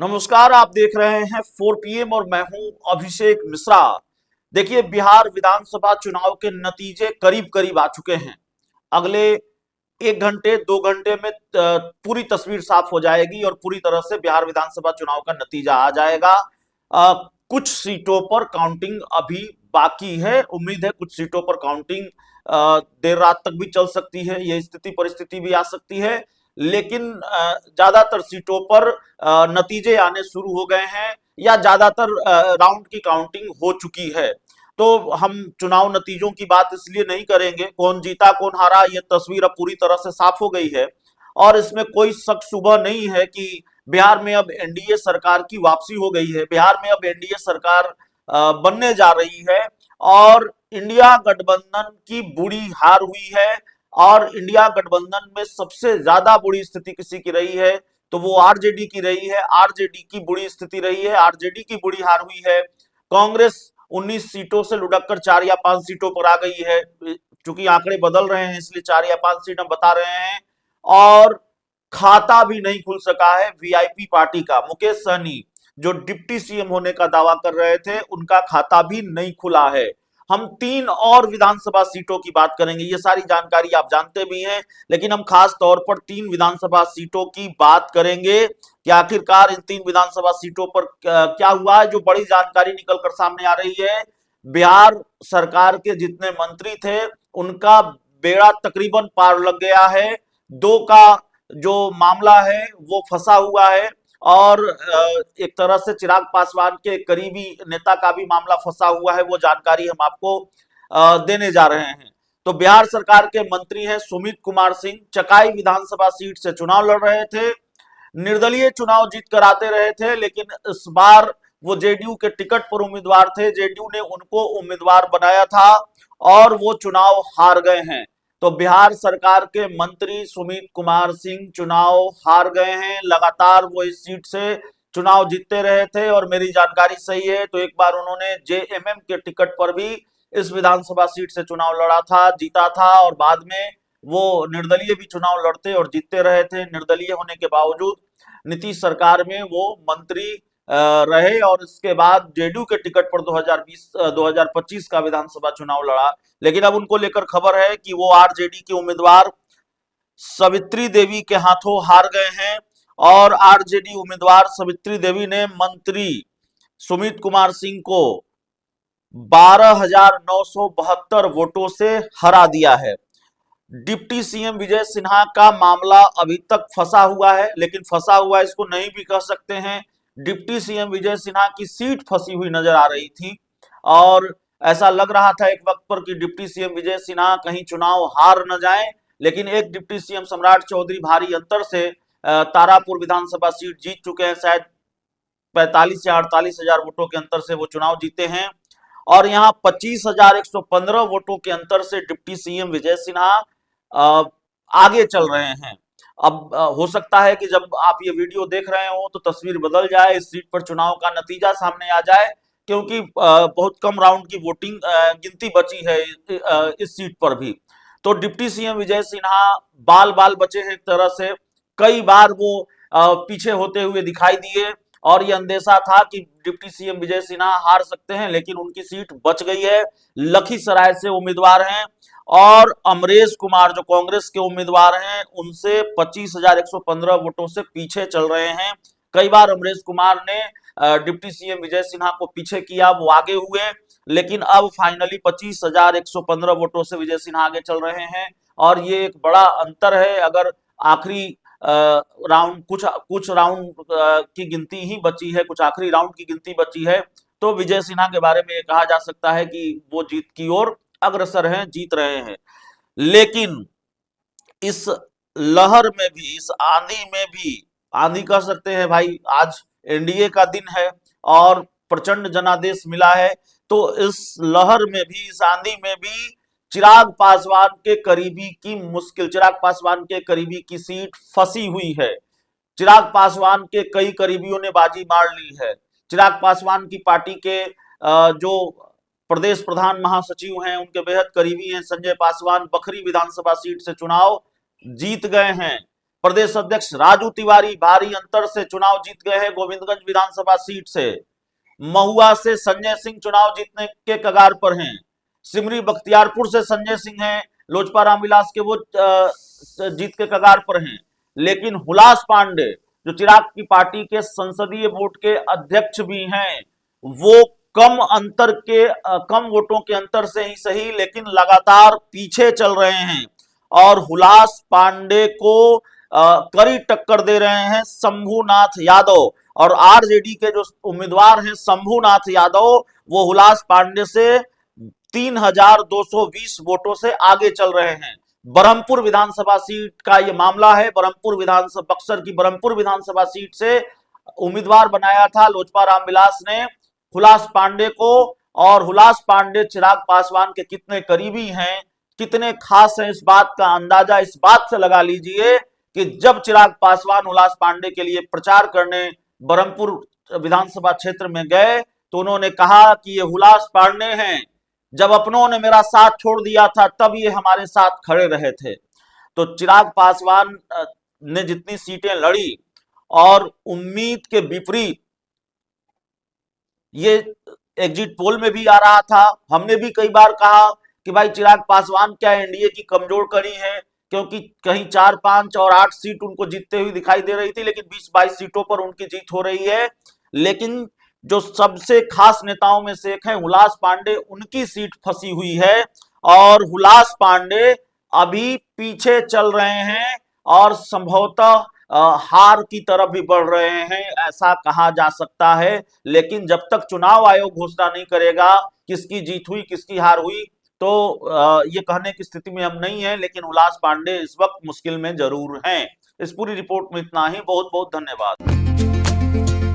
नमस्कार, आप देख रहे हैं 4 PM और मैं हूं अभिषेक मिश्रा। देखिए, बिहार विधानसभा चुनाव के नतीजे करीब करीब आ चुके हैं। अगले 1 घंटे 2 घंटे में पूरी तस्वीर साफ हो जाएगी और पूरी तरह से बिहार विधानसभा चुनाव का नतीजा आ जाएगा। अ, कुछ सीटों पर काउंटिंग अभी बाकी है। उम्मीद है कुछ सीटों पर काउंटिंग देर रात तक भी चल सकती है। ये स्थिति परिस्थिति भी आ सकती है, लेकिन ज्यादातर सीटों पर नतीजे आने शुरू हो गए हैं या ज्यादातर राउंड की काउंटिंग हो चुकी है। तो हम चुनाव नतीजों की बात इसलिए नहीं करेंगे, कौन जीता कौन हारा ये तस्वीर अब पूरी तरह से साफ हो गई है और इसमें कोई शक शुबह नहीं है कि बिहार में अब एनडीए सरकार की वापसी हो गई है। बिहार में अब एनडीए सरकार बनने जा रही है और इंडिया गठबंधन की बुरी हार हुई है। और इंडिया गठबंधन में सबसे ज्यादा बुरी स्थिति किसी की रही है तो वो आरजेडी की रही है। आरजेडी की बुरी स्थिति रही है, आरजेडी की बुरी हार हुई है। कांग्रेस 19 सीटों से लुढ़क कर 4 या 5 सीटों पर आ गई है। चूंकि आंकड़े बदल रहे हैं इसलिए 4 या 5 सीट हम बता रहे हैं। और खाता भी नहीं खुल सका है वीआईपी पार्टी का। मुकेश सहनी जो डिप्टी सीएम होने का दावा कर रहे थे, उनका खाता भी नहीं खुला है। हम 3 और विधानसभा सीटों की बात करेंगे, ये सारी जानकारी आप जानते भी हैं, लेकिन हम खास तौर पर 3 विधानसभा सीटों की बात करेंगे कि आखिरकार इन 3 विधानसभा सीटों पर क्या हुआ है। जो बड़ी जानकारी निकलकर सामने आ रही है, बिहार सरकार के जितने मंत्री थे उनका बेड़ा तकरीबन पार लग गया है। 2 का जो मामला है वो फंसा हुआ है और एक तरह से चिराग पासवान के करीबी नेता का भी मामला फंसा हुआ है। वो जानकारी हम आपको देने जा रहे हैं। तो बिहार सरकार के मंत्री हैं सुमित कुमार सिंह, चकाई विधानसभा सीट से चुनाव लड़ रहे थे। निर्दलीय चुनाव जीत कर आते रहे थे, लेकिन इस बार वो जेडीयू के टिकट पर उम्मीदवार थे। जेडीयू ने उनको उम्मीदवार बनाया था और वो चुनाव हार गए हैं। तो बिहार सरकार के मंत्री सुमित कुमार सिंह चुनाव हार गए हैं। लगातार वो इस सीट से चुनाव जीतते रहे थे और मेरी जानकारी सही है तो एक बार उन्होंने जेएमएम के टिकट पर भी इस विधानसभा सीट से चुनाव लड़ा था, जीता था और बाद में वो निर्दलीय भी चुनाव लड़ते और जीतते रहे थे। निर्दलीय होने के बावजूद नीतीश सरकार में वो मंत्री रहे और इसके बाद जेडीयू के टिकट पर 2025 का विधानसभा चुनाव लड़ा। लेकिन अब उनको लेकर खबर है कि वो आरजेडी के उम्मीदवार सवित्री देवी के हाथों हार गए हैं और आरजेडी उम्मीदवार सवित्री देवी ने मंत्री सुमित कुमार सिंह को 12,972 वोटों से हरा दिया है। डिप्टी सीएम विजय सिन्हा का मामला अभी तक फंसा हुआ है, लेकिन फंसा हुआ इसको नहीं भी कह सकते हैं। डिप्टी सीएम विजय सिन्हा की सीट फंसी हुई नजर आ रही थी और ऐसा लग रहा था एक वक्त पर कि डिप्टी सीएम विजय सिन्हा कहीं चुनाव हार न जाएं। लेकिन एक डिप्टी सीएम सम्राट चौधरी भारी अंतर से तारापुर विधानसभा सीट जीत चुके हैं। शायद 45 या 48 हजार वोटों के अंतर से वो चुनाव जीते हैं और यहाँ 25,115 वोटों के अंतर से डिप्टी सीएम विजय सिन्हा आगे चल रहे हैं। अब हो सकता है कि जब आप ये वीडियो देख रहे हो तो तस्वीर बदल जाए, इस सीट पर चुनाव का नतीजा सामने आ जाए, क्योंकि बहुत कम राउंड की वोटिंग गिनती बची है इस सीट पर भी। तो डिप्टी सीएम विजय सिन्हा बाल बाल बचे हैं एक तरह से। कई बार वो पीछे होते हुए दिखाई दिए और ये अंदेशा था कि डिप्टी सीएम विजय सिन्हा हार सकते हैं, लेकिन उनकी सीट बच गई है। लखीसराय से उम्मीदवार हैं और अमरेश कुमार जो कांग्रेस के उम्मीदवार हैं उनसे 25,115 वोटों से पीछे चल रहे हैं। कई बार अमरेश कुमार ने डिप्टी सीएम विजय सिन्हा को पीछे किया, वो आगे हुए, लेकिन अब फाइनली 25,115 वोटों से विजय सिन्हा आगे चल रहे हैं और ये एक बड़ा अंतर है। अगर आखिरी राउंड कुछ राउंड की गिनती ही बची है, कुछ आखिरी राउंड की गिनती बची है, तो विजय सिन्हा के बारे में कहा जा सकता है कि वो जीत की ओर अग्रसर हैं, जीत रहे हैं। लेकिन इस लहर में भी, इस आंधी में भी, आंधी कह सकते हैं भाई, आज एनडीए का दिन है और प्रचंड जनादेश मिला है। तो इस लहर में भी, इस आंधी में भी चिराग पासवान के करीबी की मुश्किल, चिराग पासवान के करीबी की सीट फंसी हुई है। चिराग पासवान के कई करीबियों ने बाजी मार ली है। चिराग पासवान की पार्टी के जो प्रदेश प्रधान महासचिव हैं, उनके बेहद करीबी हैं संजय पासवान, बखरी विधानसभा सीट से चुनाव जीत गए हैं। प्रदेश अध्यक्ष राजू तिवारी भारी अंतर से चुनाव जीत गए हैं गोविंदगंज विधानसभा सीट से। महुआ से संजय सिंह चुनाव जीतने के कगार पर हैं। सिमरी बख्तियारपुर से संजय सिंह हैं, लोजपा रामविलास के वो जीत के कगार पर हैं। लेकिन हुलास पांडे जो चिराग की पार्टी के संसदीय बोर्ड के अध्यक्ष भी हैं, वो कम वोटों के अंतर से ही सही लेकिन लगातार पीछे चल रहे हैं। और हुलास पांडे को कड़ी टक्कर दे रहे हैं शंभुनाथ यादव। और आरजेडी के जो उम्मीदवार हैं शंभुनाथ यादव, वो हुलास पांडे से 3220 वोटों से आगे चल रहे हैं। बरहमपुर विधानसभा सीट का ये मामला है। बक्सर की बरहमपुर विधानसभा सीट से उम्मीदवार बनाया था लोजपा रामविलास ने हुलास पांडे को। और हुलास पांडे चिराग पासवान के कितने करीबी हैं, कितने खास हैं, इस बात का अंदाजा इस बात से लगा लीजिए कि जब चिराग पासवान हुलास पांडे के लिए प्रचार करने बरहमपुर विधानसभा क्षेत्र में गए तो उन्होंने कहा कि ये हुलास पांडे हैं, जब अपनों ने मेरा साथ छोड़ दिया था तब ये हमारे साथ खड़े रहे थे। तो चिराग पासवान ने जितनी सीटें लड़ी और उम्मीद के विपरीत ये एग्जिट पोल में भी आ रहा था। हमने भी कई बार कहा कि भाई चिराग पासवान क्या एनडीए की कमजोर कड़ी है, क्योंकि कहीं 4, 5 और 8 सीट उनको जीतते हुए दिखाई दे रही थी, लेकिन 20-22 सीटों पर उनकी जीत हो रही है। लेकिन जो सबसे खास नेताओं में से एक है हुलास पांडे, उनकी सीट फंसी हुई है और हुलास पांडे अभी पीछे चल रहे हैं और संभवतः हार की तरफ भी बढ़ रहे हैं, ऐसा कहा जा सकता है। लेकिन जब तक चुनाव आयोग घोषणा नहीं करेगा किसकी जीत हुई किसकी हार हुई, तो ये कहने की स्थिति में हम नहीं है। लेकिन हुलास पांडे इस वक्त मुश्किल में जरूर हैं। इस पूरी रिपोर्ट में इतना ही। बहुत बहुत धन्यवाद।